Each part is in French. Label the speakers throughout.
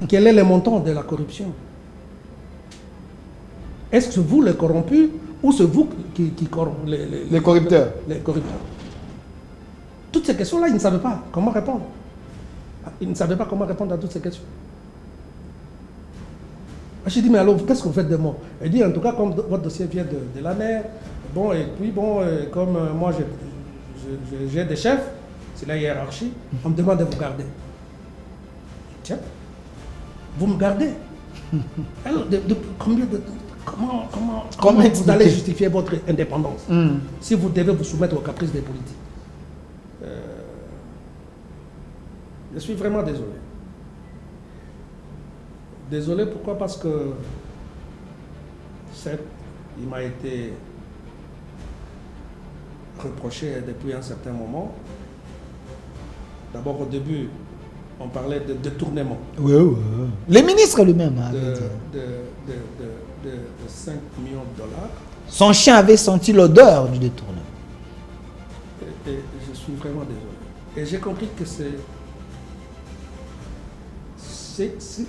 Speaker 1: Quel est le montant de la corruption? Est-ce que c'est vous les corrompus ou c'est vous qui corrompez
Speaker 2: les corrupteurs?
Speaker 1: Les corrupteurs. Toutes ces questions-là, ils ne savaient pas comment répondre. Ils ne savaient pas comment répondre à toutes ces questions. J'ai dit, mais alors, qu'est-ce que vous faites de moi? Elle dit, en tout cas, comme votre dossier vient de l'ANER, bon, et puis bon, comme moi, j'ai des chefs, c'est la hiérarchie, on me demande de vous garder. Tiens, vous me gardez. Alors, comment vous allez justifier votre indépendance si vous devez vous soumettre aux caprices des politiques? Je suis vraiment désolé. Désolé, pourquoi? Parce que, certes, il m'a été reproché depuis un certain moment. D'abord, au début, on parlait de détournement.
Speaker 2: Oui, oui. Les ministres lui-même. Hein,
Speaker 1: de 5 millions de dollars.
Speaker 2: Son chien avait senti l'odeur du détournement.
Speaker 1: Et je suis vraiment désolé. Et j'ai compris que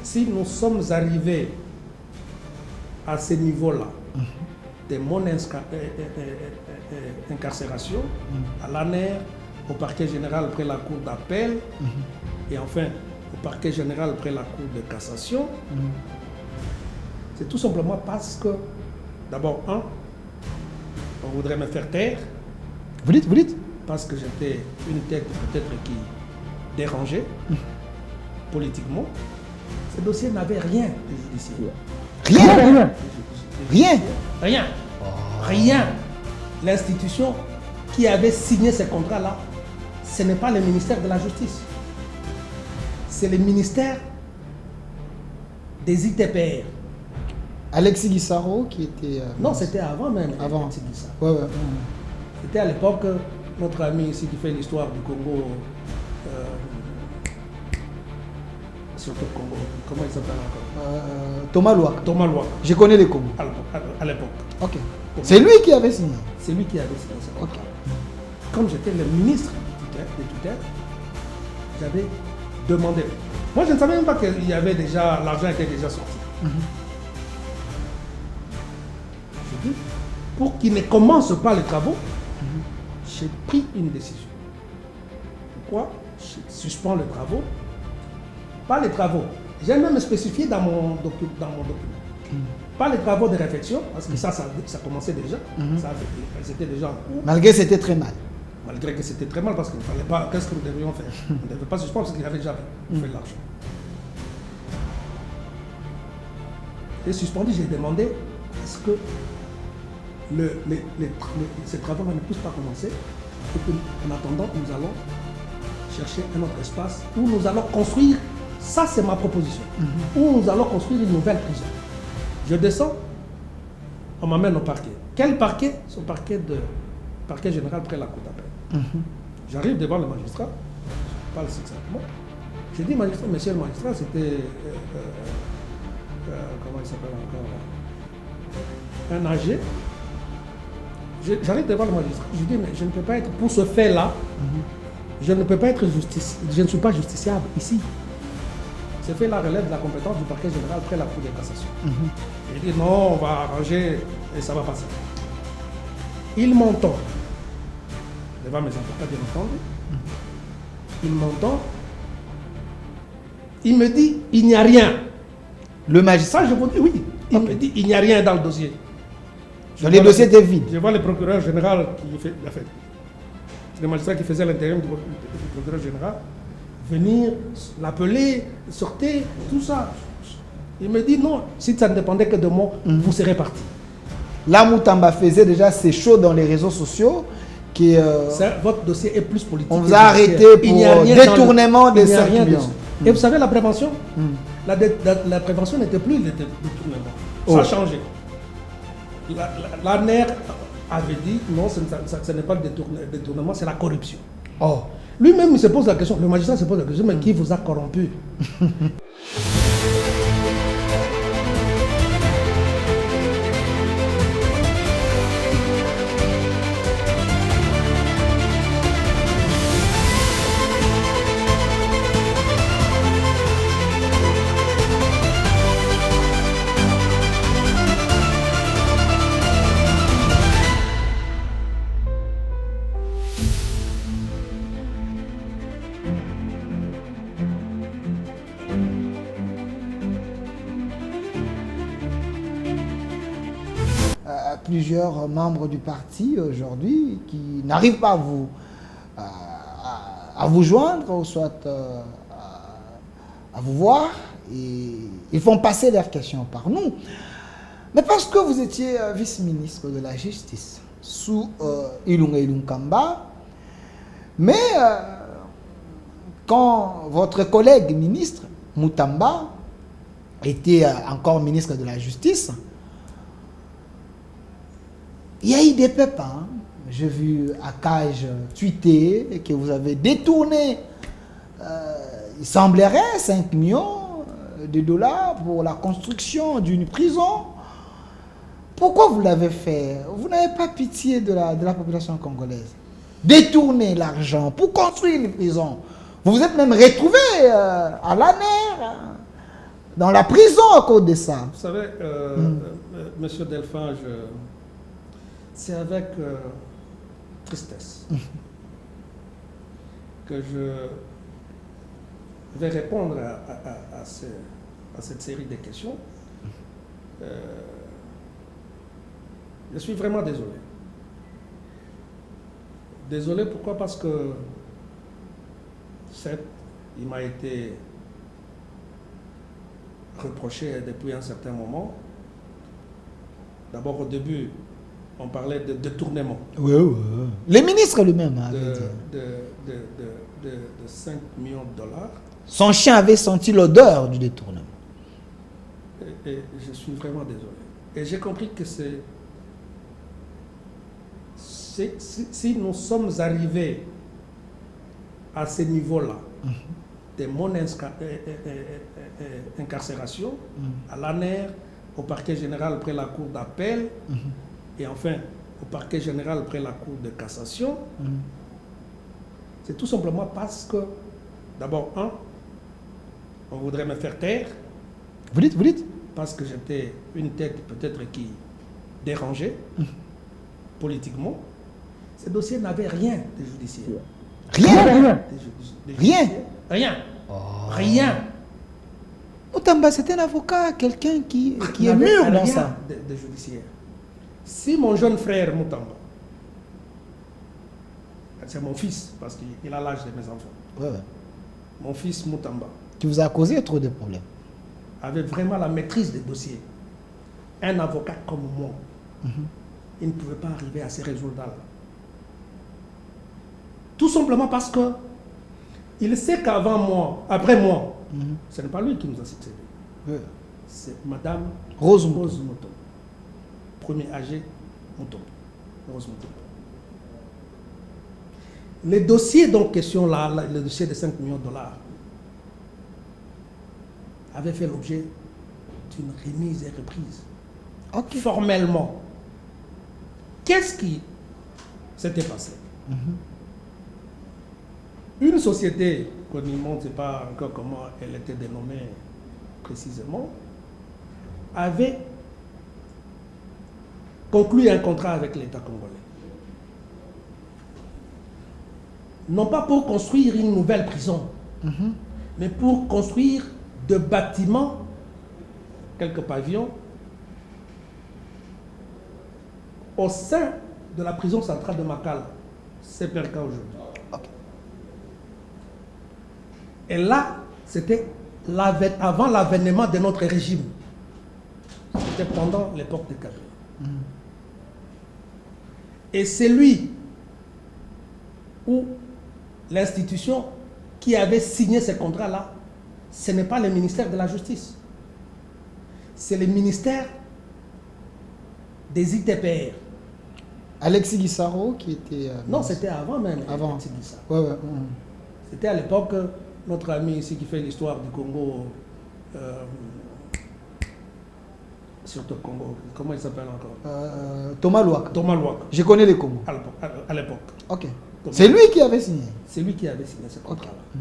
Speaker 1: si nous sommes arrivés à ce niveau-là, de mon incarcération, à l'ANER, au parquet général après la cour d'appel, et enfin au parquet général après la cour de cassation, c'est tout simplement parce que, d'abord, on voudrait me faire taire.
Speaker 2: Vous dites?
Speaker 1: Parce que j'étais une tête peut-être qui dérangeait politiquement. Ce dossier n'avait rien de judiciaire. Rien. L'institution qui avait signé ces contrats-là, ce n'est pas le ministère de la Justice. C'est le ministère des ITPR.
Speaker 2: Alexis Guissaro qui était...
Speaker 1: non, c'était avant même.
Speaker 2: Avant.
Speaker 1: Alexis Guissaro.
Speaker 2: Ouais.
Speaker 1: C'était à l'époque, notre ami ici qui fait l'histoire du Congo, surtout le Congo, comment il s'appelle encore?
Speaker 2: Thomas Louak.
Speaker 1: Thomas Louak.
Speaker 2: Je connais les Congos.
Speaker 1: À l'époque.
Speaker 2: Ok. C'est lui qui avait signé.
Speaker 1: C'est lui qui avait signé ça.
Speaker 2: Ok.
Speaker 1: Comme j'étais le ministre des tutelles, j'avais demandé. Moi, je ne savais même pas qu'il y avait déjà, l'argent était déjà sorti. Je dis, pour qu'il ne commence pas les travaux, j'ai pris une décision. Pourquoi? Je suspends les travaux. Pas les travaux. J'ai même spécifié dans mon document. Pas les travaux de réflexion, parce que ça commençait déjà. C'était déjà en cours.
Speaker 2: Malgré que c'était très mal.
Speaker 1: Malgré que c'était très mal, parce qu'il ne fallait pas. Qu'est-ce que nous devrions faire? On ne devait pas suspendre parce qu'il avait déjà fait l'argent. J'ai suspendu, j'ai demandé est-ce que ces travaux ne puissent pas commencer et qu'en attendant, nous allons chercher un autre espace où nous allons construire, ça c'est ma proposition, où nous allons construire une nouvelle prison. Je descends, on m'amène au parquet. Quel parquet? C'est le parquet général près la cour d'appel. J'arrive devant le magistrat, je parle exactement. Je dis magistrat, monsieur le magistrat, c'était comment il s'appelle encore? Un âgé. J'arrive devant le magistrat, je dis mais je ne peux pas être pour ce fait-là, je ne peux pas être je ne suis pas justiciable ici. Ce fait-là relève de la compétence du parquet général près la cour de cassation. Il dit non, on va arranger et ça va passer. Il m'entend. Devant mes avocats, bien entendu. Il m'entend. Il me dit il n'y a rien.
Speaker 2: Le magistrat,
Speaker 1: je vous dis oui. Il me dit il n'y a rien dans le dossier.
Speaker 2: Les dossiers étaient vides.
Speaker 1: Je vois le procureur général qui fait la fête. C'est le magistrat qui faisait l'intérim du procureur général. Venir, l'appeler, sortir, tout ça. Il me dit non, si ça ne dépendait que de moi, vous serez parti.
Speaker 2: Là, Moutamba faisait déjà ses shows dans les réseaux sociaux.
Speaker 1: Votre dossier est plus politique.
Speaker 2: On vous a arrêté pour détournement des 5 millions.
Speaker 1: Et vous savez, la prévention, la prévention n'était plus le détournement. Ça a changé. L'ANER avait dit non, ce n'est pas le détournement, c'est la corruption. Lui-même, il se pose la question, le magistrat se pose la question, mais qui vous a corrompu?
Speaker 2: plusieurs membres du parti aujourd'hui qui n'arrivent pas à vous joindre ou soit à vous voir. Et ils font passer leurs questions par nous. Mais parce que vous étiez vice-ministre de la Justice sous Ilunga Ilunkamba, mais quand votre collègue ministre, Mutamba, était encore ministre de la Justice, il y a eu des pépins. J'ai vu Akaj tweeter que vous avez détourné, il semblerait, 5 millions de dollars pour la construction d'une prison. Pourquoi vous l'avez fait? Vous n'avez pas pitié de la population congolaise. Détourner l'argent pour construire une prison. Vous vous êtes même retrouvé à l'ANER, dans la prison à cause de ça.
Speaker 1: Vous savez, Monsieur Delphin, c'est avec tristesse que je vais répondre à cette série de questions. Je suis vraiment désolé. Désolé, pourquoi? Parce que, certes, il m'a été reproché depuis un certain moment. D'abord, au début, on parlait de détournement.
Speaker 2: Oui, oui. Le ministre lui-même
Speaker 1: de 5 millions de dollars.
Speaker 2: Son chien avait senti l'odeur du détournement.
Speaker 1: Et je suis vraiment désolé. Et j'ai compris que si nous sommes arrivés à ce niveau-là, de mon incarcération, à l'ANER, au parquet général après la cour d'appel, et enfin au parquet général après la cour de cassation, c'est tout simplement parce que, d'abord, on voudrait me faire taire.
Speaker 2: Vous dites
Speaker 1: Parce que j'étais une tête peut-être qui dérangeait politiquement. Ce dossier n'avait rien de judiciaire.
Speaker 2: Rien. Rien.
Speaker 1: Rien.
Speaker 2: Mutamba, c'est un avocat, quelqu'un qui est mûr dans ça.
Speaker 1: De judiciaire. Si mon jeune frère Mutamba, c'est mon fils, parce qu'il a l'âge de mes enfants, mon fils Mutamba,
Speaker 2: qui vous a causé trop de problèmes,
Speaker 1: avait vraiment la maîtrise des dossiers, un avocat comme moi, il ne pouvait pas arriver à ces résultats-là. Tout simplement parce que il sait qu'avant moi, après moi, ce n'est pas lui qui nous a succédé. C'est Madame Rose Mutombo. Premier AG Mutombo. Rose Mutombo. Les dossiers donc question là, le dossier de 5 millions de dollars, avait fait l'objet d'une remise et reprise. Formellement. Qu'est-ce qui s'était passé? Une société, qu'on ne sait pas encore comment elle était dénommée précisément, avait conclu un contrat avec l'État congolais. Non pas pour construire une nouvelle prison, mais pour construire de bâtiments, quelques pavillons, au sein de la prison centrale de Makala. C'est le cas aujourd'hui. Et là, c'était avant l'avènement de notre régime. C'était pendant l'époque de Kabila. Et c'est lui ou l'institution qui avait signé ce contrat-là, ce n'est pas le ministère de la Justice. C'est le ministère des ITPR.
Speaker 2: Alexis Guissaro qui était...
Speaker 1: non, c'était avant même.
Speaker 2: Avant.
Speaker 1: Alexis Guissaro. C'était à l'époque, notre ami ici qui fait l'histoire du Congo, surtout le Congo, comment il s'appelle encore?
Speaker 2: Thomas Louaka.
Speaker 1: Thomas Louaka.
Speaker 2: Je connais les Congo.
Speaker 1: À l'époque.
Speaker 2: Ok. C'est lui qui avait signé.
Speaker 1: C'est lui qui avait signé ce contrat-là.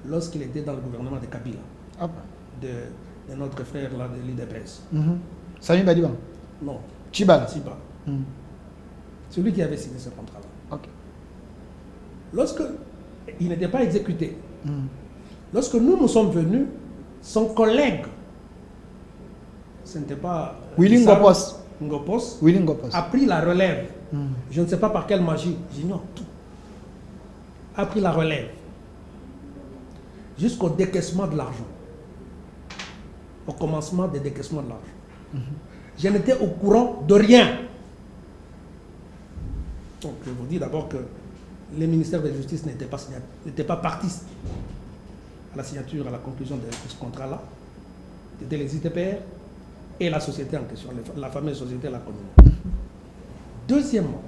Speaker 1: Lorsqu'il était dans le gouvernement de Kabila. De notre frère là de l'IDPS.
Speaker 2: Sami Badiba.
Speaker 1: Non.
Speaker 2: Chibala.
Speaker 1: C'est lui qui avait signé ce contrat-là.
Speaker 2: Ok.
Speaker 1: Lorsque il n'était pas exécuté, lorsque nous sommes venus, son collègue, ce n'était pas...
Speaker 2: Willy Ngopos.
Speaker 1: Ngopos,
Speaker 2: Willy Ngopos.
Speaker 1: a pris la relève. Je ne sais pas par quelle magie, j'ignore tout. A pris la relève jusqu'au décaissement de l'argent. Au commencement des décaissements de l'argent. Je n'étais au courant de rien. Donc je vous dis d'abord que les ministères de la Justice n'étaient pas partis à la signature, à la conclusion de ce contrat-là. C'était les ITPR et la société en question, la fameuse société La Commune. Deuxièmement,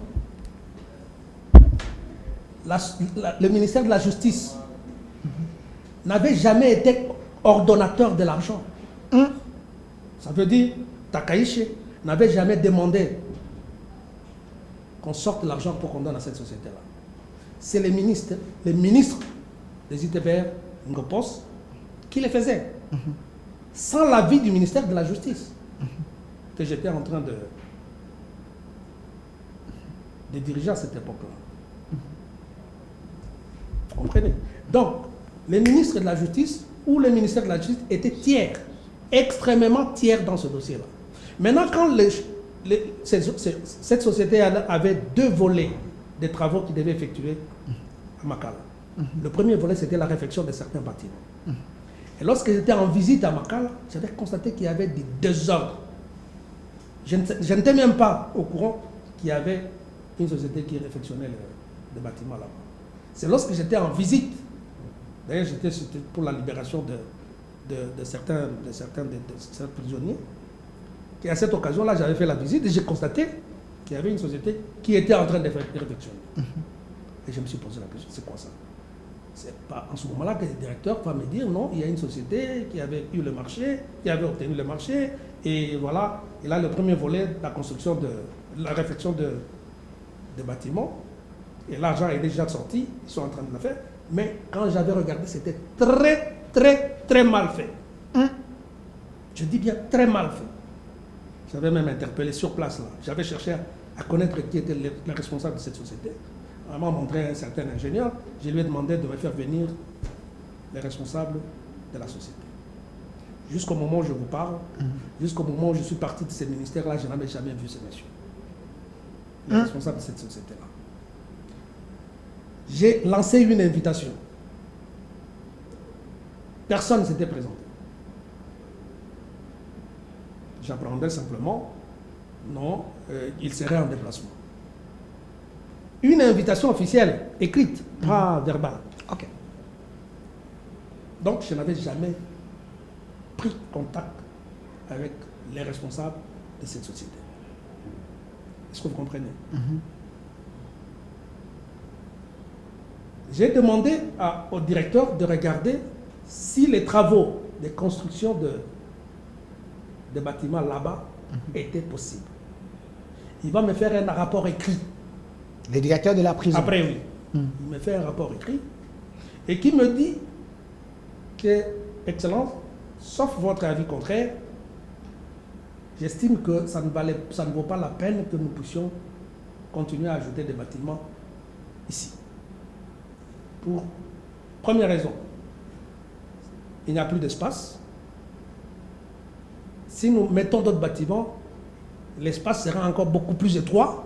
Speaker 1: le ministère de la Justice n'avait jamais été ordonnateur de l'argent. Ça veut dire, Takaïche n'avait jamais demandé qu'on sorte l'argent pour qu'on donne à cette société-là. C'est les ministres des ITPR, Ngopos, qui les faisaient. Sans l'avis du ministère de la Justice, que j'étais en train de diriger à cette époque-là. Vous comprenez? Donc, les ministres de la Justice ou le ministère de la Justice étaient tiers, extrêmement tiers dans ce dossier-là. Maintenant, quand cette société avait deux volets des travaux qu'ils devaient effectuer à Makala. Le premier volet, c'était la réfection de certains bâtiments. Et lorsque j'étais en visite à Makala, j'avais constaté qu'il y avait des désordres. Je n'étais même pas au courant qu'il y avait une société qui réfectionnait les bâtiments là-bas. C'est lorsque j'étais en visite, d'ailleurs j'étais pour la libération de certains prisonniers, qu'à cette occasion-là, j'avais fait la visite et j'ai constaté qu'il y avait une société qui était en train de réfectionner. Et je me suis posé la question, c'est quoi ça? C'est pas en ce moment-là que le directeur va me dire non, il y a une société qui avait eu le marché, qui avait obtenu le marché, et voilà. Et là, le premier volet, la construction la réfection des bâtiments, et l'argent est déjà sorti, ils sont en train de le faire. Mais quand j'avais regardé, c'était très, très, très mal fait. Je dis bien très mal fait. J'avais même interpellé sur place là. J'avais cherché à connaître qui était le responsable de cette société. On m'a montré un certain ingénieur. Je lui ai demandé de me faire venir les responsables de la société. Jusqu'au moment où je vous parle, jusqu'au moment où je suis parti de ces ministères-là, je n'avais jamais vu ces messieurs. Les responsables de cette société-là. J'ai lancé une invitation. Personne ne s'était présenté. J'apprendais simplement, non, il serait en déplacement. Une invitation officielle, écrite, pas verbale.
Speaker 2: Ok.
Speaker 1: Donc, je n'avais jamais pris contact avec les responsables de cette société. Est-ce que vous comprenez? J'ai demandé au directeur de regarder si les travaux de construction de bâtiments là-bas étaient possibles. Il va me faire un rapport écrit.
Speaker 2: Le directeur de la prison.
Speaker 1: Après, oui. Il me fait un rapport écrit et qui me dit que, Excellence, sauf votre avis contraire, j'estime que ça ne vaut pas la peine que nous puissions continuer à ajouter des bâtiments ici. Pour première raison, il n'y a plus d'espace. Si nous mettons d'autres bâtiments, l'espace sera encore beaucoup plus étroit.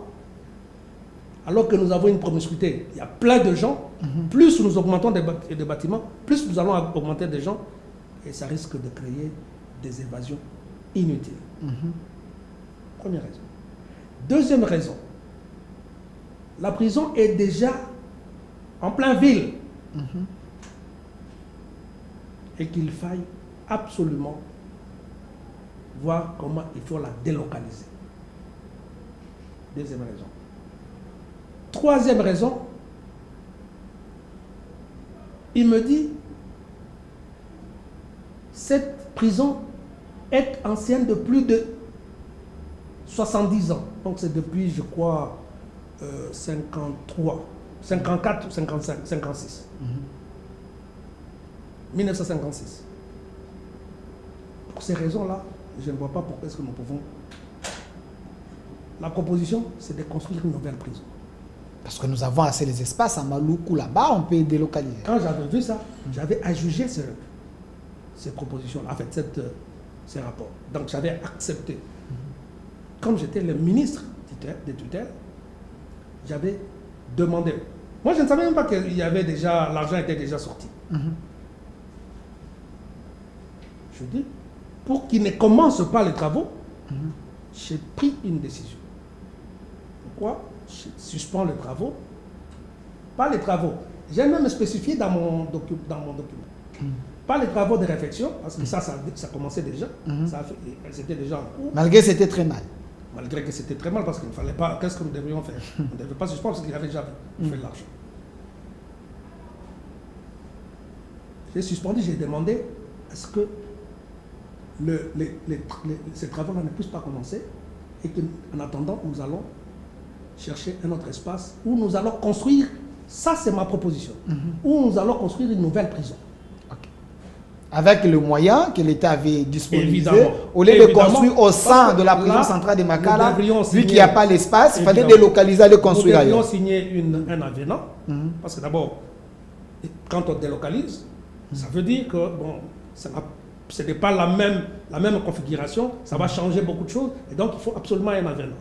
Speaker 1: Alors que nous avons une promiscuité, il y a plein de gens. Plus nous augmentons des bâtiments, plus nous allons augmenter des gens. Et ça risque de créer des évasions inutiles. Première raison. Deuxième raison, la prison est déjà en plein ville. Et qu'il faille absolument voir comment il faut la délocaliser. Deuxième raison. Troisième raison, il me dit, cette prison est ancienne de plus de 70 ans. Donc c'est depuis, je crois, 53, 54 ou 55, 56. 1956. Pour ces raisons-là, je ne vois pas pourquoi est-ce que nous pouvons... La proposition, c'est de construire une nouvelle prison.
Speaker 2: Parce que nous avons assez les espaces à Maloukou là-bas, on peut délocaliser.
Speaker 1: Quand j'avais vu ça, j'avais ajugé ces propositions-là, en fait, ces rapports. Donc j'avais accepté comme j'étais le ministre des tutelles, j'avais demandé. Moi, je ne savais même pas qu'il y avait déjà, l'argent était déjà sorti. Je dis, pour qu'ils ne commencent pas les travaux, j'ai pris une décision. Pourquoi? Je suspends les travaux. Pas les travaux. J'ai même spécifié dans mon document. Pas les travaux de réflexion, parce que ça commençait déjà. C'était déjà en cours.
Speaker 2: Malgré que c'était très mal.
Speaker 1: Malgré que c'était très mal, parce qu'il ne fallait pas. Qu'est-ce que nous devrions faire? On ne devait pas suspendre parce qu'il avait déjà fait de l'argent. J'ai suspendu, j'ai demandé est-ce que ces travaux-là ne puissent pas commencer et qu'en attendant, nous allons chercher un autre espace où nous allons construire, ça c'est ma proposition, où nous allons construire une nouvelle prison.
Speaker 2: Okay. Avec le moyen que l'État avait disponibilisé, au lieu de construire au sein de la prison centrale de Makala, vu qu'il n'y a pas l'espace, il fallait délocaliser, le construire ailleurs.
Speaker 1: Nous devrions signer un avenant, parce que d'abord, quand on délocalise, ça veut dire que bon, ce n'est pas la même configuration, ça va changer beaucoup de choses, et donc il faut absolument un avenant.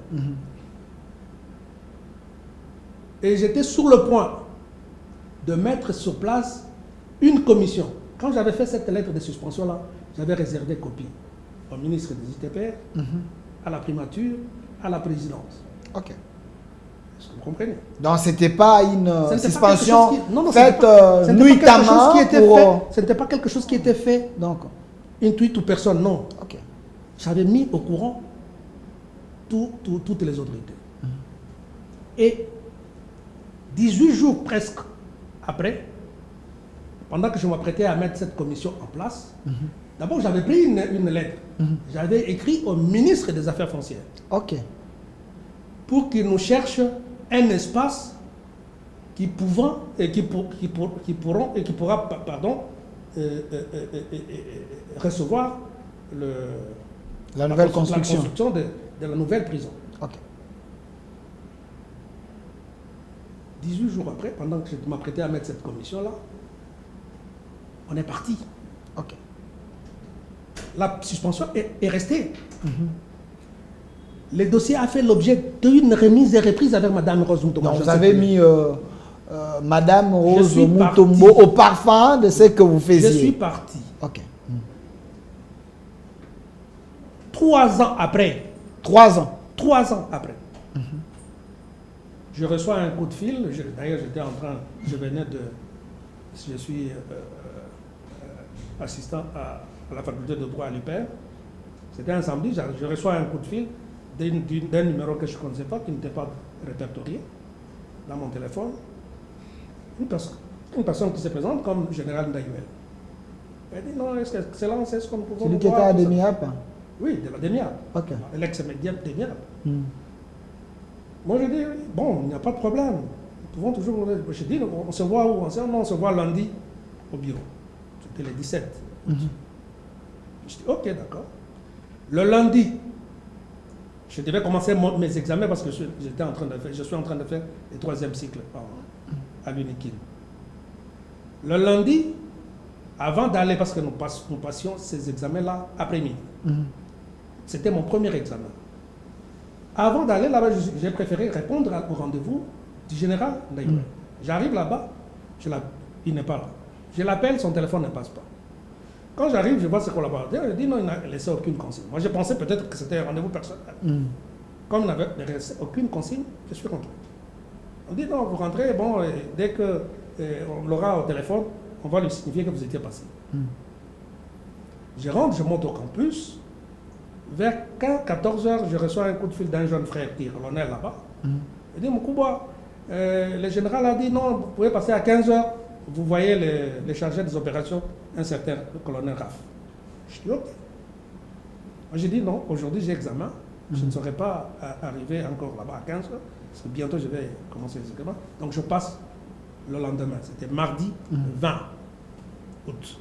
Speaker 1: Et j'étais sur le point de mettre sur place une commission. Quand j'avais fait cette lettre de suspension-là, j'avais réservé copie au ministre des ITPR, à la primature, à la présidence.
Speaker 2: Ok.
Speaker 1: Est-ce que vous comprenez?
Speaker 2: Donc ce n'était pas une suspension faite
Speaker 1: nuitamment
Speaker 2: pour...
Speaker 1: Ce n'était pas quelque chose qui était fait
Speaker 2: donc
Speaker 1: intuit ou personne, non.
Speaker 2: Ok.
Speaker 1: J'avais mis au courant toutes les autorités. Et 18 jours presque après, pendant que je m'apprêtais à mettre cette commission en place, d'abord j'avais pris une lettre. J'avais écrit au ministre des Affaires foncières.
Speaker 2: Ok.
Speaker 1: Pour qu'il nous cherche un espace qui pourra recevoir
Speaker 2: la nouvelle construction.
Speaker 1: La construction de la nouvelle prison.
Speaker 2: Ok.
Speaker 1: 18 jours après, pendant que je m'apprêtais à mettre cette commission-là, on est parti.
Speaker 2: Ok.
Speaker 1: La suspension est restée. Le dossier a fait l'objet d'une remise et reprise avec Mme Rose Mutombo.
Speaker 2: Donc vous avez mis Mme Rose Mutombo au parfum de ce que vous faisiez.
Speaker 1: Je suis parti.
Speaker 2: Ok.
Speaker 1: 3 ans après.
Speaker 2: 3 ans.
Speaker 1: 3 ans après. Je reçois un coup de fil. D'ailleurs, je suis assistant à la faculté de droit à l'UPR. C'était un samedi. Je reçois un coup de fil d'un numéro que je ne connaissais pas, qui n'était pas répertorié dans mon téléphone. Une personne qui se présente comme général Ndayuel. Elle dit non, Excellence, est-ce qu'on peut voir...
Speaker 2: Celui qui était à Demiap?
Speaker 1: Oui, de la Demiap.
Speaker 2: Ok.
Speaker 1: L'ex-média Demiap. Moi, je dis, bon, il n'y a pas de problème. Nous pouvons toujours... Je dis, on se voit où? On se voit lundi au bureau. C'était le 17. Je dis, ok, d'accord. Le lundi, je devais commencer mes examens parce que je suis en train de faire le 3e cycle à l'UNIKIN. Le lundi, avant d'aller, parce que nous passions ces examens-là après-midi. C'était mon premier examen. Avant d'aller là-bas, j'ai préféré répondre au rendez-vous du général Ndayuel. J'arrive là-bas, il n'est pas là. Je l'appelle, son téléphone ne passe pas. Quand j'arrive, je vois ses collaborateurs, il dit non, il n'a laissé aucune consigne. Moi, je pensais peut-être que c'était un rendez-vous personnel. Comme il n'avait laissé aucune consigne, je suis rentré. On dit non, vous rentrez, bon, dès qu'on l'aura au téléphone, on va lui signifier que vous étiez passé. Je rentre, je monte au campus. Vers 14h, je reçois un coup de fil d'un jeune frère qui est colonel là-bas. Il dit, Moukouba, le général a dit non, vous pouvez passer à 15h. Vous voyez les chargés des opérations, un certain colonel Raf. Je dis ok. J'ai dit non, aujourd'hui j'ai examen. Je ne serai pas arrivé encore là-bas à 15h, parce que bientôt je vais commencer les examens. Donc je passe le lendemain. C'était mardi 20 août.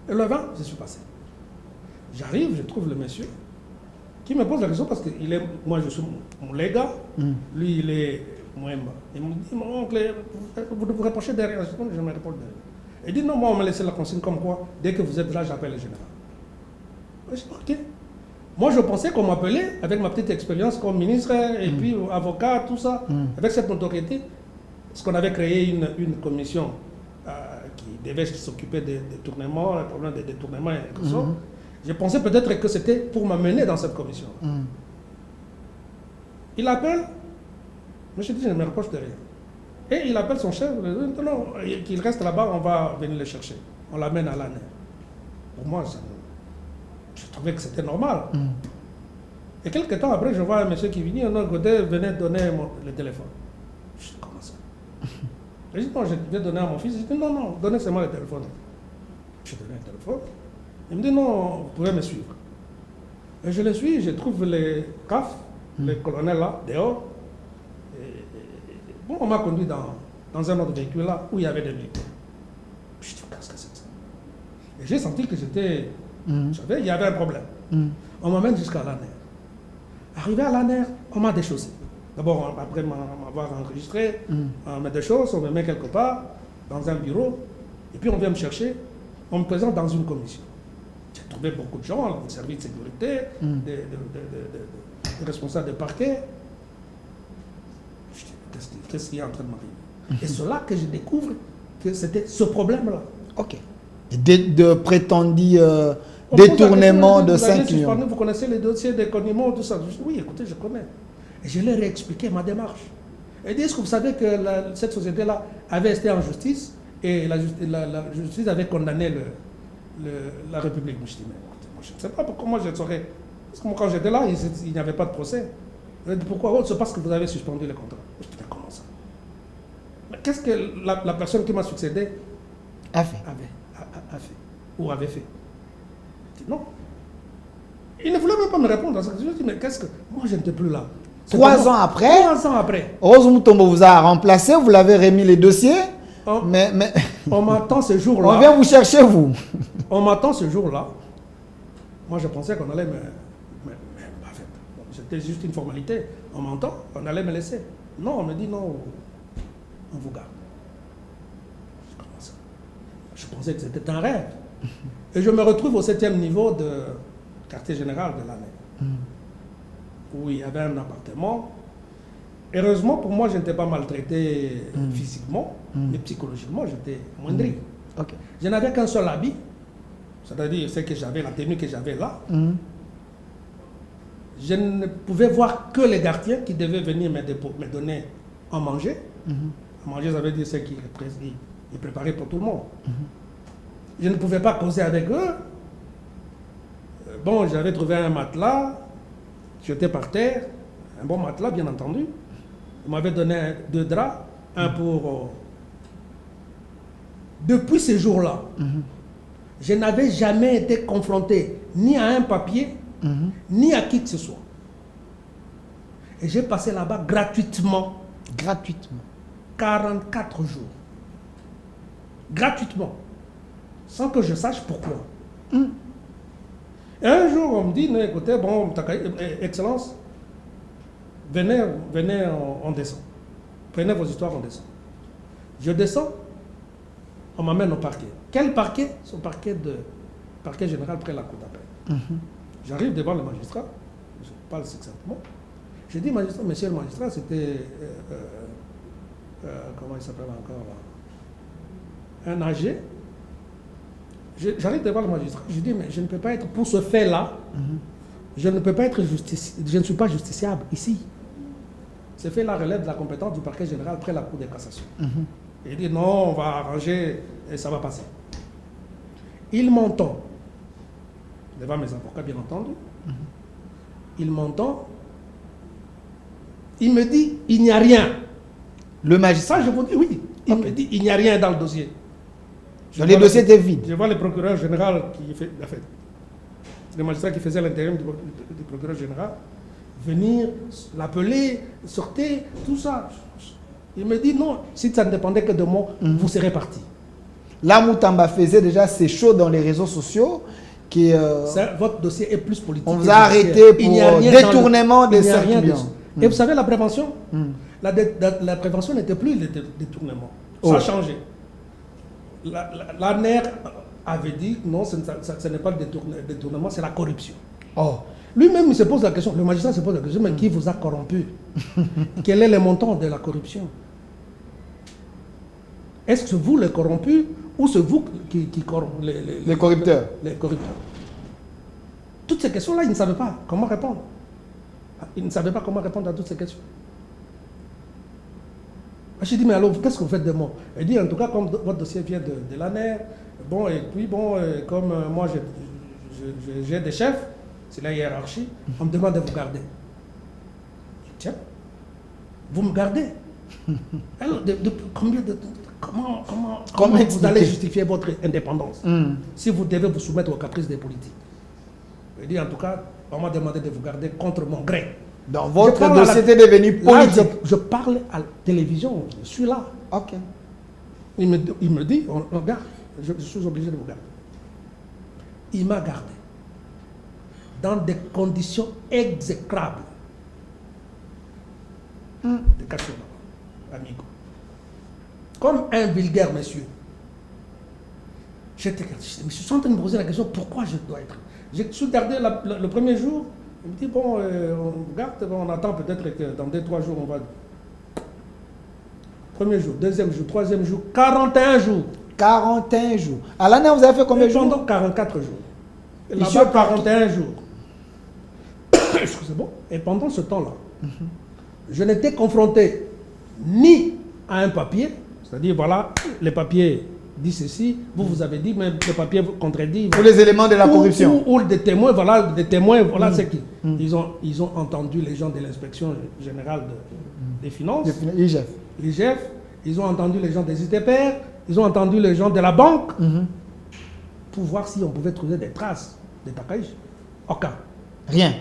Speaker 1: Et le 20, je suis passé. J'arrive, je trouve le monsieur qui me pose la question parce que moi je suis mon légat, lui il est Mouemba. Il me dit, mon oncle, vous vous rapprochez derrière. Je me réponds derrière. Il dit, non, moi on m'a laissé la consigne comme quoi, dès que vous êtes là, j'appelle le général. Je dis, ok. Moi, je pensais qu'on m'appelait, avec ma petite expérience comme ministre, et puis avocat, tout ça, avec cette notoriété, parce qu'on avait créé une commission qui devait s'occuper des détournements, le problème des détournements et tout ça. Je pensais peut-être que c'était pour m'amener dans cette commission. Il appelle, mais je dis, je ne me reproche de rien. Et il appelle son chef, il dit, non, qu'il reste là-bas, on va venir le chercher. On l'amène à l'ANER. Pour moi, je trouvais que c'était normal. Et quelques temps après, je vois un monsieur qui vient, un autre côté, venait donner le téléphone. Je dis, comment ça? Je dis, non, je vais donner à mon fils. Je dis, non, non, donnez seulement le téléphone. Je lui donne le téléphone. Il me dit, non, vous pouvez me suivre. Et je le suis, je trouve les CAF, les colonels là, dehors. Bon, on m'a conduit dans un autre véhicule là, où il y avait des militaires. Je dis, qu'est-ce que c'est que ça? Et j'ai senti que j'étais... Vous savez, il y avait un problème. On m'amène jusqu'à l'ANER. Arrivé à l'ANER, on m'a déchaussé. D'abord, après m'avoir enregistré, on met des choses, on me met quelque part, dans un bureau, et puis on vient me chercher, on me présente dans une commission. J'ai trouvé beaucoup de gens, des services de sécurité, des responsables de parquet. Je dis, qu'est-ce qui est en train de m'arriver? Et c'est là que je découvre que c'était ce problème-là.
Speaker 2: Ok. De prétendus détournement de 5 millions.
Speaker 1: Vous connaissez les dossiers d'économie, tout ça? Je dis, oui, écoutez, je connais. Et je leur ai expliqué ma démarche. Et disent que vous savez que cette société-là avait été en justice et la justice avait condamné la République. Je dis, mais écoutez, moi, je ne sais pas comment je saurais. Parce que moi, quand j'étais là, il n'y avait pas de procès. Pourquoi? C'est parce que vous avez suspendu le contrat. Je dis, mais comment ça? Mais qu'est-ce que la personne qui m'a succédé
Speaker 2: a fait?
Speaker 1: A fait. Ou avait fait? Je dis, non. Il ne voulait même pas me répondre à ça. Je lui ai dit, mais qu'est-ce que... Moi, je n'étais plus là.
Speaker 2: 3 ans après,
Speaker 1: 3 ans après.
Speaker 2: Rose Mutombo vous a remplacé, vous l'avez remis les dossiers. Mais
Speaker 1: on m'attend ce jour-là.
Speaker 2: On vient vous chercher, vous.
Speaker 1: On m'attend ce jour-là. Moi, je pensais qu'on allait en fait, c'était juste une formalité. On m'entend, on allait me laisser. Non, on me dit non, on vous garde. Comment ça? Je pensais que c'était un rêve. Et je me retrouve au 7e niveau de quartier général de l'année. Où il y avait un appartement. Heureusement, pour moi, je n'étais pas maltraité physiquement, mais psychologiquement, j'étais moindri.
Speaker 2: Okay.
Speaker 1: Je n'avais qu'un seul habit, c'est-à-dire ce que j'avais, la tenue que j'avais là. Je ne pouvais voir que les gardiens qui devaient venir me donner à manger. À manger, ça veut dire ce qu'ils préparaient pour tout le monde. Je ne pouvais pas causer avec eux. Bon, j'avais trouvé un matelas, j'étais par terre, un bon matelas, bien entendu. On m'avait donné 2 draps, un pour... Depuis ce jour-là, je n'avais jamais été confronté ni à un papier, ni à qui que ce soit. Et j'ai passé là-bas gratuitement.
Speaker 2: Gratuitement.
Speaker 1: 44 jours. Gratuitement. Sans que je sache pourquoi. Et un jour, on me dit, écoutez, bon, Excellence, venez, on descend. Prenez vos histoires, on descend. Je descends, on m'amène au parquet. Quel parquet? C'est le parquet général près de la cour d'appel. J'arrive devant le magistrat, je parle succinctement. Je dis, magistrat, monsieur le magistrat, c'était... comment il s'appelle encore là? Un âgé. J'arrive devant le magistrat, je dis, mais je ne peux pas être, pour ce fait-là, je ne peux pas être je ne suis pas justiciable ici. Ce fait-là relève de la compétence du parquet général près la cour de cassation. Il dit, non, on va arranger et ça va passer. Il m'entend, devant mes avocats bien entendu, il m'entend, il me dit, il n'y a rien.
Speaker 2: Le magistrat,
Speaker 1: je vous dis, oui, il me dit, il n'y a rien dans le dossier.
Speaker 2: Les dossiers étaient vides.
Speaker 1: Je vois le procureur général qui fait la fête. Le magistrat qui faisait l'intérim du procureur général venir l'appeler, sortir, tout ça. Il me dit non, si ça ne dépendait que de moi, vous serez parti.
Speaker 2: Là, Moutamba faisait déjà ses shows dans les réseaux sociaux.
Speaker 1: Votre dossier est plus politique.
Speaker 2: On vous a arrêté pour détournement des 5 millions.
Speaker 1: Et vous savez, la prévention, la prévention n'était plus le détournement. Ça a changé. La NER avait dit non, ce n'est pas le détournement, c'est la corruption.
Speaker 2: Oh.
Speaker 1: Lui-même, il se pose la question, le magistrat se pose la question, mais qui vous a corrompu? Quel est le montant de la corruption? Est-ce que c'est vous les corrompus ou c'est vous qui corrompez
Speaker 2: Les corrupteurs.
Speaker 1: Les corrupteurs. Toutes ces questions-là, il ne savait pas comment répondre. Il ne savait pas comment répondre à toutes ces questions. J'ai dit, mais alors, qu'est-ce que vous faites de moi? Il dit, en tout cas, comme votre dossier vient de l'ANER, bon, et puis, bon, comme moi, j'ai des chefs, c'est la hiérarchie, on me demande de vous garder. Tiens, vous me gardez. Alors, comment vous allez justifier votre indépendance si vous devez vous soumettre aux caprices des politiques? Il dit, en tout cas, on m'a demandé de vous garder contre mon gré.
Speaker 2: Donc votre dossier était devenu politique.
Speaker 1: Là, je parle à la télévision, je suis là.
Speaker 2: Ok.
Speaker 1: Il me dit, regarde, je suis obligé de vous garder. Il m'a gardé dans des conditions exécrables. De cachot, amigo. Comme un vulgaire monsieur. Je suis en train de me poser la question, pourquoi je dois être... Je suis gardé le premier jour. Il me dit, bon, on garde, on attend peut-être que dans 2-3 jours, on va... Premier jour, deuxième jour, troisième jour, 41 jours. 41 jours. À l'année, vous avez fait combien de jours? Pendant 44 jours. Là-bas, 41 jours. Excusez-moi. Et pendant ce temps-là, je n'étais confronté ni à un papier, c'est-à-dire, voilà, les papiers disent ceci, vous avez dit, mais le papier vous contredit.
Speaker 2: Ou les éléments de la corruption.
Speaker 1: Ou des témoins, voilà, c'est qui. Ils ont entendu les gens de l'inspection générale des finances. L'IGF. Ils ont entendu les gens des ITPR. Ils ont entendu les gens de la banque. Pour voir si on pouvait trouver des traces de Takaïch. Aucun.
Speaker 2: Rien.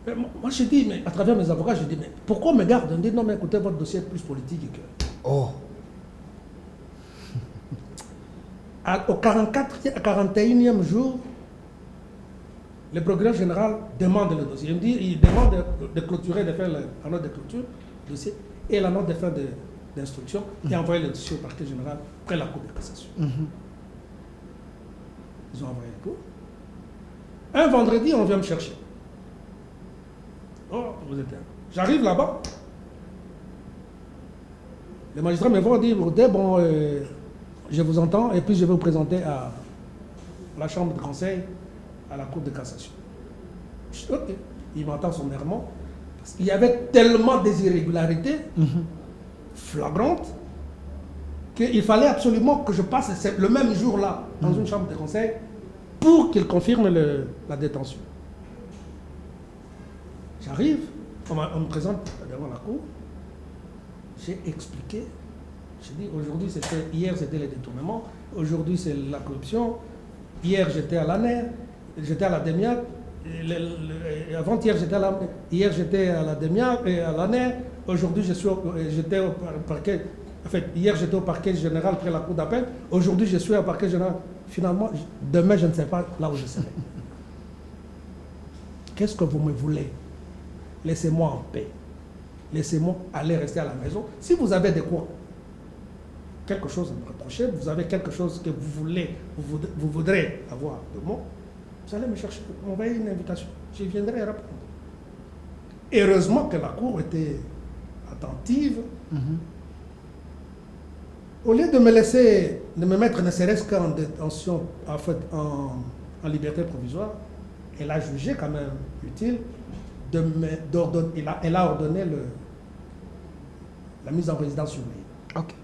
Speaker 1: Mais moi, je dis, mais à travers mes avocats, je dis, mais pourquoi me garde? On dit, non, mais écoutez, votre dossier est plus politique que...
Speaker 2: Oh.
Speaker 1: Au 41e jour, le procureur général demande le dossier. Il demande de clôturer, de faire la note de clôture, le dossier, et la note de fin d'instruction, et envoyer le dossier au parquet général près la Cour de cassation. Ils ont envoyé le cours. Un vendredi, on vient me chercher. Oh, vous êtes là. J'arrive là-bas. Les magistrats me vont dire, bon, je vous entends, et puis je vais vous présenter à la chambre de conseil, à la Cour de cassation. Je dis, ok. Il m'entend sommairement. Parce qu'il y avait tellement des irrégularités flagrantes qu'il fallait absolument que je passe le même jour-là dans une chambre de conseil pour qu'il confirme la détention. J'arrive, on me présente devant la cour, j'ai expliqué, j'ai dit hier c'était les détournements, aujourd'hui c'est la corruption, hier j'étais à l'ANER, j'étais à la DEMIAC, avant-hier j'étais hier j'étais à la DEMIAC et à l'ANER, aujourd'hui j'étais au parquet, en fait hier j'étais au parquet général près la cour d'appel, aujourd'hui je suis au parquet général. Finalement, demain je ne sais pas là où je serai. Qu'est-ce que vous me voulez? Laissez-moi en paix. Laissez-moi aller rester à la maison. Si vous avez quelque chose à me reprocher, vous avez quelque chose que vous voudrez avoir de moi, vous allez me chercher, m'envoyer une invitation. Je viendrai répondre. Heureusement que la cour était attentive. Au lieu de me mettre ne serait-ce qu'en détention, en fait, en liberté provisoire, elle a jugé quand même utile elle a ordonné la mise en résidence surveillée.
Speaker 2: Ok.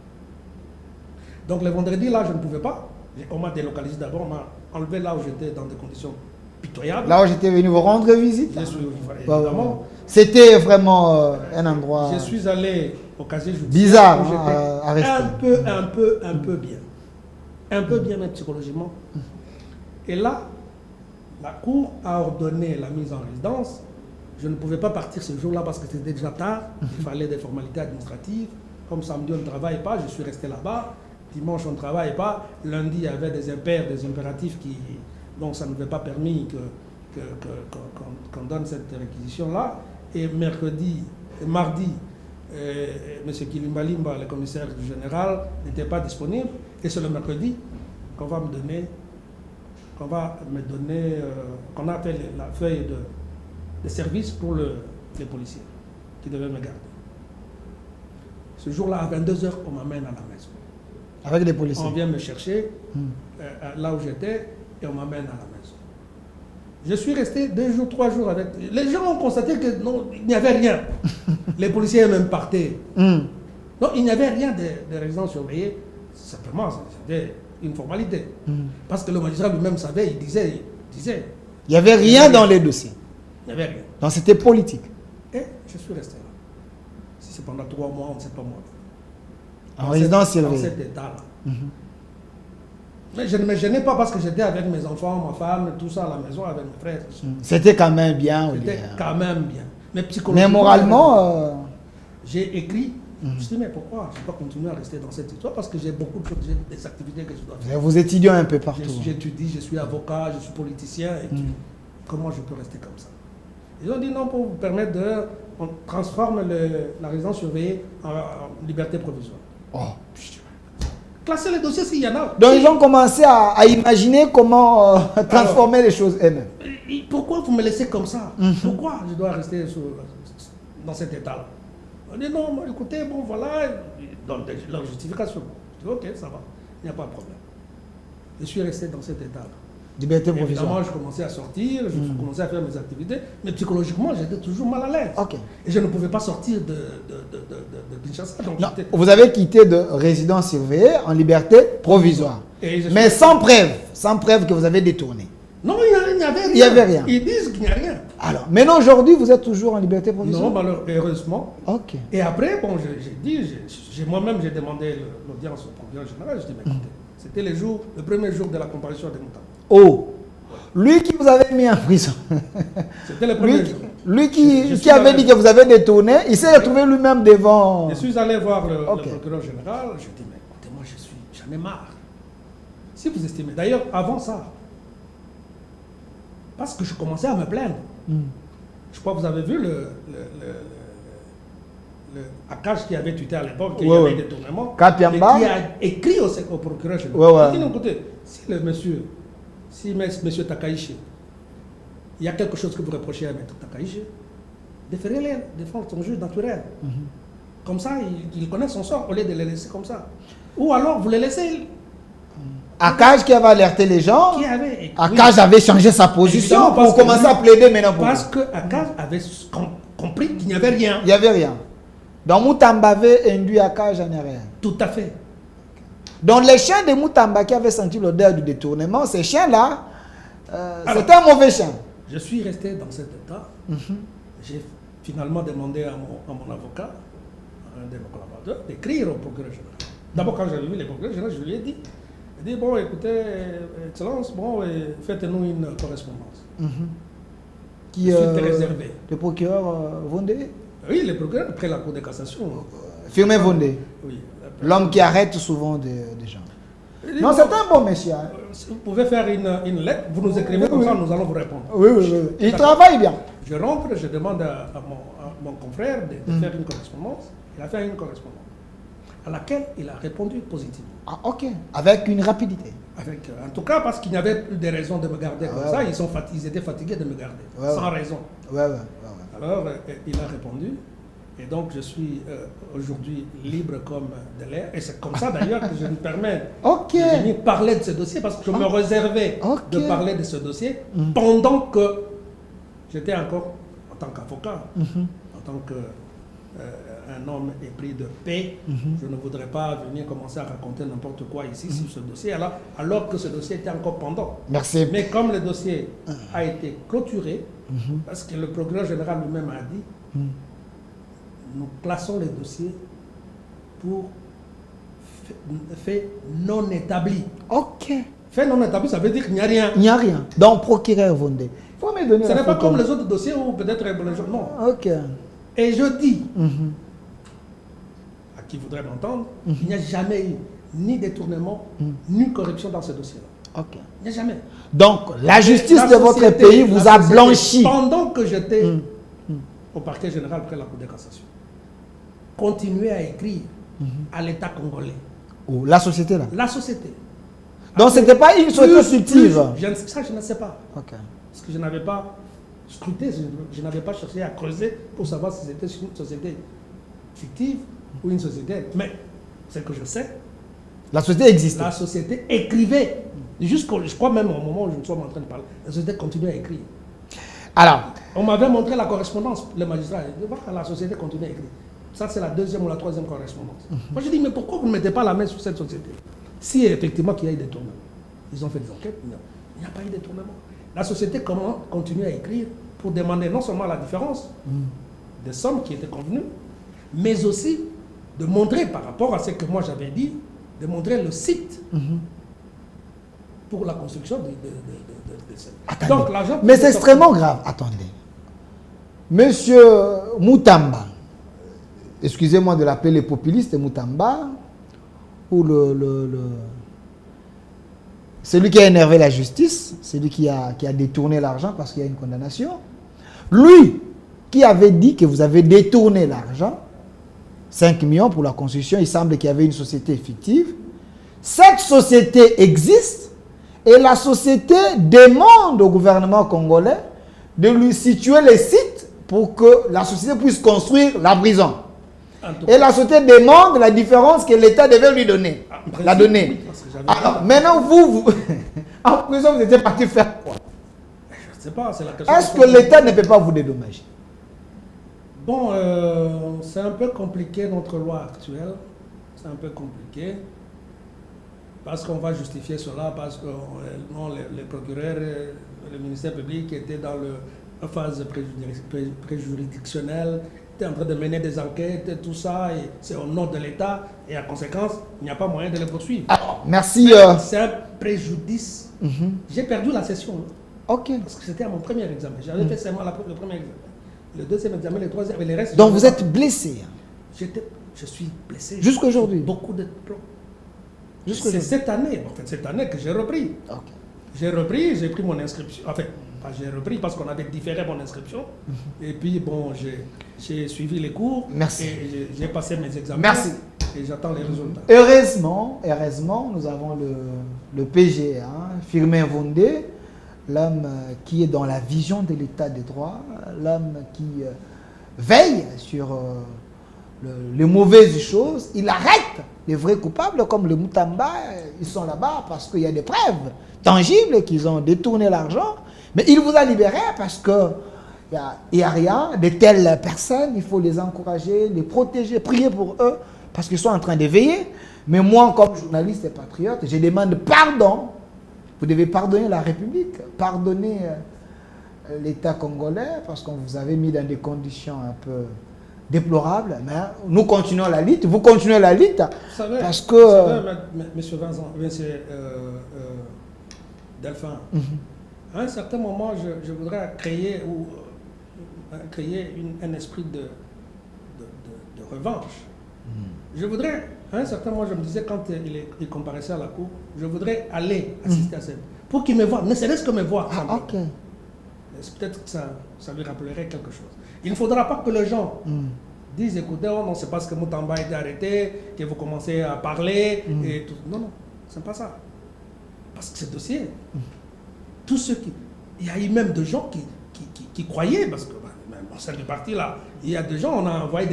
Speaker 1: Donc le vendredi, là, je ne pouvais pas. On m'a délocalisé d'abord, on m'a enlevé là où j'étais dans des conditions pitoyables.
Speaker 2: Là où j'étais venu vous rendre visite.
Speaker 1: Évidemment.
Speaker 2: C'était vraiment un endroit...
Speaker 1: Je suis allé au casier judiciaire.
Speaker 2: Bizarre,
Speaker 1: où j'étais un peu bien. Un peu bien même psychologiquement. Et là, la cour a ordonné la mise en résidence. Je ne pouvais pas partir ce jour-là parce que c'était déjà tard. Il fallait des formalités administratives. Comme samedi, on ne travaille pas, je suis resté là-bas. Dimanche, on ne travaille pas. Lundi, il y avait des impératifs donc ça ne nous avait pas permis qu'on donne cette réquisition-là. Et mardi, M. Kilimbalimba, le commissaire général, n'était pas disponible. Et c'est le mercredi qu'on va me donner qu'on va me donner, qu'on a fait la feuille de service pour les policiers qui devaient me garder. Ce jour-là, à 22h, on m'amène à la maison.
Speaker 2: Avec les policiers.
Speaker 1: On vient me chercher là où j'étais et on m'amène à la maison. Je suis resté 2 jours, 3 jours avec. Les gens ont constaté que non, il n'y avait rien. Les policiers même partaient. Non, il n'y avait rien de résidence surveillée. Simplement, c'était une formalité. Parce que le magistrat lui-même savait, il disait.
Speaker 2: Il n'y avait rien dans les dossiers.
Speaker 1: Il n'y avait rien.
Speaker 2: Donc c'était politique.
Speaker 1: Et je suis resté là. Si c'est pendant 3 mois, on ne sait pas moi.
Speaker 2: En résidence
Speaker 1: Dans
Speaker 2: surveillée.
Speaker 1: cet état-là. Mais je ne me gênais pas parce que j'étais avec mes enfants, ma femme, tout ça à la maison, avec mes frères.
Speaker 2: C'était quand même bien.
Speaker 1: C'était quand même bien. Mais psychologiquement.
Speaker 2: Mais moralement.
Speaker 1: J'ai écrit. Je me suis dit, mais pourquoi je ne peux pas continuer à rester dans cette histoire? Parce que j'ai beaucoup de choses, j'ai des activités que je dois faire.
Speaker 2: Vous étudiez un peu partout.
Speaker 1: J'étudie, je suis avocat, je suis politicien. Et comment je peux rester comme ça? Ils ont dit non, pour vous permettre de. On transforme la résidence surveillée en liberté provisoire.
Speaker 2: Oh.
Speaker 1: Classer les dossiers s'il y en a.
Speaker 2: Donc ils ont commencé à imaginer comment transformer les choses eux-mêmes.
Speaker 1: Pourquoi vous me laissez comme ça? Pourquoi je dois rester dans cet état-là? On dit non, écoutez, bon voilà, dans leur justification. Je dis ok, ça va, il n'y a pas de problème. Je suis resté dans cet état-là.
Speaker 2: Liberté provisoire.
Speaker 1: Évidemment, je commençais à sortir, je commençais à faire mes activités, mais psychologiquement, j'étais toujours mal à l'aise.
Speaker 2: Ok.
Speaker 1: Et je ne pouvais pas sortir de Kinshasa. Donc
Speaker 2: Non, vous avez quitté de résidence surveillée en liberté provisoire. Mais sans preuve que vous avez détourné.
Speaker 1: Non, il n'y avait rien.
Speaker 2: Il n'y avait rien.
Speaker 1: Ils disent qu'il n'y a rien.
Speaker 2: Alors, maintenant aujourd'hui, vous êtes toujours en liberté provisoire?
Speaker 1: Non, malheureusement.
Speaker 2: Ok.
Speaker 1: Et après, bon, moi-même, j'ai demandé l'audience au procureur général. Je dis, mais écoutez, c'était le premier jour de la comparution des moutons.
Speaker 2: Oh, lui qui vous avait mis en prison.
Speaker 1: C'était le premier jour.
Speaker 2: Lui qui avait dit que vous avez détourné, il s'est retrouvé lui-même devant.
Speaker 1: Je suis allé voir le procureur général. Je dis, mais écoutez, moi, j'en ai marre. Si vous estimez. D'ailleurs, avant ça, parce que je commençais à me plaindre. Je crois que vous avez vu le Akash qui avait tweeté à l'époque qu'il y avait des détournements.
Speaker 2: Kapiamba.
Speaker 1: Qui a écrit au procureur général. Il dit, écoutez, si monsieur Takaichi, il y a quelque chose que vous reprochez à M. Takaichi, déférez-les devant son juge naturel. Comme ça, il connaît son sort au lieu de les laisser comme ça. Ou alors, vous les laissez.
Speaker 2: Akash qui avait alerté les gens, Akash avait changé sa position pour commencer à plaider maintenant pour
Speaker 1: parce que Akash avait compris qu'il n'y avait rien.
Speaker 2: Il n'y avait rien. Donc Moutamba avait induit Akash en rien.
Speaker 1: Tout à fait.
Speaker 2: Donc les chiens de Moutamba qui avaient senti l'odeur du détournement, ces chiens-là, c'était un mauvais chien.
Speaker 1: Je suis resté dans cet état. J'ai finalement demandé à mon avocat, à un de mes collaborateurs, d'écrire au procureur général. D'abord, quand j'ai vu le procureur général, je lui ai dit, bon, écoutez, Excellence, bon, faites-nous une correspondance.
Speaker 2: Qui
Speaker 1: suis réservé.
Speaker 2: Le procureur Vondé?
Speaker 1: Oui, le procureur, après la Cour de cassation.
Speaker 2: Firmé Vondé.
Speaker 1: Oui.
Speaker 2: L'homme qui arrête souvent des gens. Non, c'est un bon monsieur. Hein.
Speaker 1: Vous pouvez faire une lettre, vous nous écrivez comme ça, nous allons vous répondre.
Speaker 2: Oui. Il travaille bien.
Speaker 1: Je rentre, je demande à mon confrère de faire une correspondance. Il a fait une correspondance à laquelle il a répondu positivement.
Speaker 2: Ah, ok. Avec une rapidité.
Speaker 1: En tout cas, parce qu'il n'y avait plus de raison de me garder comme ça. Ils étaient fatigués de me garder, sans raison. Alors, il a répondu. Et donc, je suis aujourd'hui libre comme de l'air. Et c'est comme ça, d'ailleurs, que je me permets de venir parler de ce dossier, parce que je me réservais de parler de ce dossier pendant que j'étais encore, en tant qu'avocat, en tant qu'un homme épris de paix. Je ne voudrais pas venir commencer à raconter n'importe quoi ici sur ce dossier, alors que ce dossier était encore pendant.
Speaker 2: Merci.
Speaker 1: Mais comme le dossier a été clôturé, parce que le procureur général lui-même a dit, nous classons les dossiers pour fait non établi.
Speaker 2: Ok.
Speaker 1: Fait non établi, ça veut dire qu'il n'y a rien.
Speaker 2: Il n'y a rien. Donc, procureur Vondé. Il faut me donner
Speaker 1: ce n'est pas comme les autres dossiers où peut-être les gens. Non.
Speaker 2: Ok.
Speaker 1: Et je dis, à qui voudrait m'entendre, il n'y a jamais eu ni détournement, ni corruption dans ce dossier-là.
Speaker 2: Ok.
Speaker 1: Il n'y a jamais.
Speaker 2: Donc, la justice de votre pays vous a blanchi.
Speaker 1: Pendant que j'étais au parquet général près de la Cour de cassation, continuez à écrire à l'État congolais.
Speaker 2: La société là?
Speaker 1: La société.
Speaker 2: Donc, ce n'était pas une société fictive.
Speaker 1: Ça, je ne sais pas.
Speaker 2: Ok.
Speaker 1: Parce que je n'avais pas scruté, je n'avais pas cherché à creuser pour savoir si c'était une société fictive ou une société. Mais ce que je sais,
Speaker 2: La société existe.
Speaker 1: la société écrivait. Jusqu'au, je crois même au moment où nous sommes en train de parler, la société continuait à écrire.
Speaker 2: Alors,
Speaker 1: On m'avait montré la correspondance, le magistrat. Il dit, voilà, la société continue à écrire. Ça, c'est la deuxième ou la troisième correspondance. Moi, je dis, mais pourquoi vous ne mettez pas la main sur cette société? Si effectivement qu'il y a eu des tournements. Ils ont fait des enquêtes, non. Il n'y a pas eu de tournement. La société continue à écrire pour demander non seulement la différence des sommes qui étaient convenues, mais aussi de montrer par rapport à ce que moi j'avais dit, de montrer le site pour la construction de cette.
Speaker 2: attendez.
Speaker 1: Donc l'argent.
Speaker 2: Mais c'est extrêmement grave. Attendez. Monsieur Moutamba, excusez-moi de l'appeler populiste Moutamba, ou celui qui a énervé la justice, celui qui a détourné l'argent parce qu'il y a une condamnation. Lui, qui avait dit que vous avez détourné l'argent, 5 millions pour la construction, il semble qu'il y avait une société fictive. Cette société existe et la société demande au gouvernement congolais de lui situer les sites pour que la société puisse construire la prison. Et la société demande la différence que l'État devait lui donner. La donner.
Speaker 1: Oui, parce que
Speaker 2: Alors, maintenant, vous en prison, vous étiez parti faire quoi?
Speaker 1: je ne sais pas, c'est la question.
Speaker 2: Est-ce que l'État ne peut pas vous dédommager?
Speaker 1: Bon, c'est un peu compliqué notre loi actuelle. C'est un peu compliqué. Parce qu'on va justifier cela, parce que les procureurs, le ministère public était dans la phase préjuridictionnelle, était en train de mener des enquêtes, tout ça, et c'est au nom de l'État, et en conséquence, il n'y a pas moyen de les poursuivre.
Speaker 2: Alors, merci.
Speaker 1: C'est un préjudice. J'ai perdu la session,
Speaker 2: Ok.
Speaker 1: parce que c'était à mon premier examen. J'avais fait seulement le premier examen. Le deuxième examen, le troisième, et les restes.
Speaker 2: Donc, vous êtes blessé.
Speaker 1: Je suis blessé.
Speaker 2: Jusqu'aujourd'hui.
Speaker 1: Beaucoup de plomb. C'est
Speaker 2: Jusqu'aujourd'hui.
Speaker 1: cette année, en fait, cette année que j'ai repris.
Speaker 2: Ok.
Speaker 1: J'ai repris, j'ai pris mon inscription. Enfin, pas j'ai repris parce qu'on avait différé mon inscription. Et puis, bon, j'ai suivi les cours.
Speaker 2: Merci.
Speaker 1: Et j'ai passé mes examens.
Speaker 2: Merci.
Speaker 1: Et j'attends les résultats.
Speaker 2: Heureusement, nous avons le PG, Firmin Vondé, l'homme qui est dans la vision de l'état de droit, l'homme qui veille sur les mauvaises choses. Il arrête les vrais coupables comme le Moutamba. Ils sont là-bas parce qu'il y a des preuves tangibles qu'ils ont détourné l'argent. Mais il vous a libéré parce que il n'y a rien. De telles personnes, il faut les encourager, les protéger, prier pour eux parce qu'ils sont en train de veiller. Mais moi, comme journaliste et patriote, je demande pardon. Vous devez pardonner la République, pardonner l'État congolais parce qu'on vous avait mis dans des conditions un peu déplorables. Mais nous continuons la lutte, vous continuez la lutte parce que...
Speaker 1: Vous savez, monsieur Vincent, monsieur Delphin, à un certain moment, je voudrais créer un esprit de revanche. Je voudrais, à un certain moment, je me disais, quand il comparaissait à la cour, je voudrais aller assister à cette... Pour qu'il me voie, ne serait-ce que me voir.
Speaker 2: Ah, ok.
Speaker 1: Peut-être que ça lui rappellerait quelque chose. Il ne faudra pas que les gens disent, écoutez, oh non, c'est parce que Moutamba a été arrêté, que vous commencez à parler, et tout. Non, non, c'est pas ça. Parce que ce dossier, tous ceux qui... Il y a eu même des gens qui croyaient, parce que même au sein du parti, là, il y a des gens, on a envoyé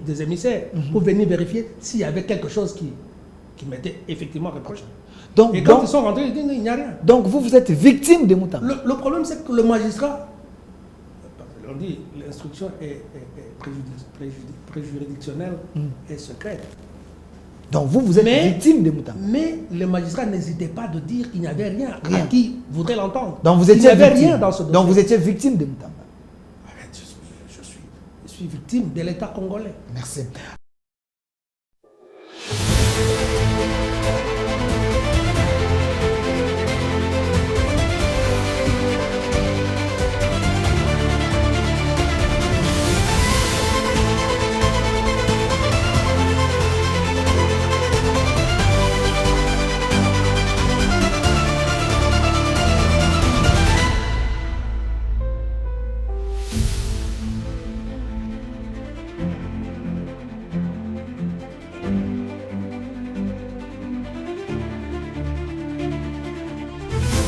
Speaker 1: des émissaires pour venir vérifier s'il y avait quelque chose qui m'était effectivement reproché. Et quand ils sont rentrés, ils disent, il n'y a rien.
Speaker 2: Donc vous êtes victime de Moutamba.
Speaker 1: Le problème, c'est que le magistrat, on dit, l'instruction est préjuridictionnelle et secrète.
Speaker 2: Donc vous êtes victime de Moutamba.
Speaker 1: Mais le magistrat n'hésitait pas de dire qu'il n'y avait rien à qui voudrait l'entendre.
Speaker 2: Donc vous étiez
Speaker 1: il n'y avait
Speaker 2: victime.
Speaker 1: rien dans ce dossier.
Speaker 2: Donc vous étiez victime de Moutamba.
Speaker 1: Je suis victime de l'État congolais.
Speaker 2: Merci.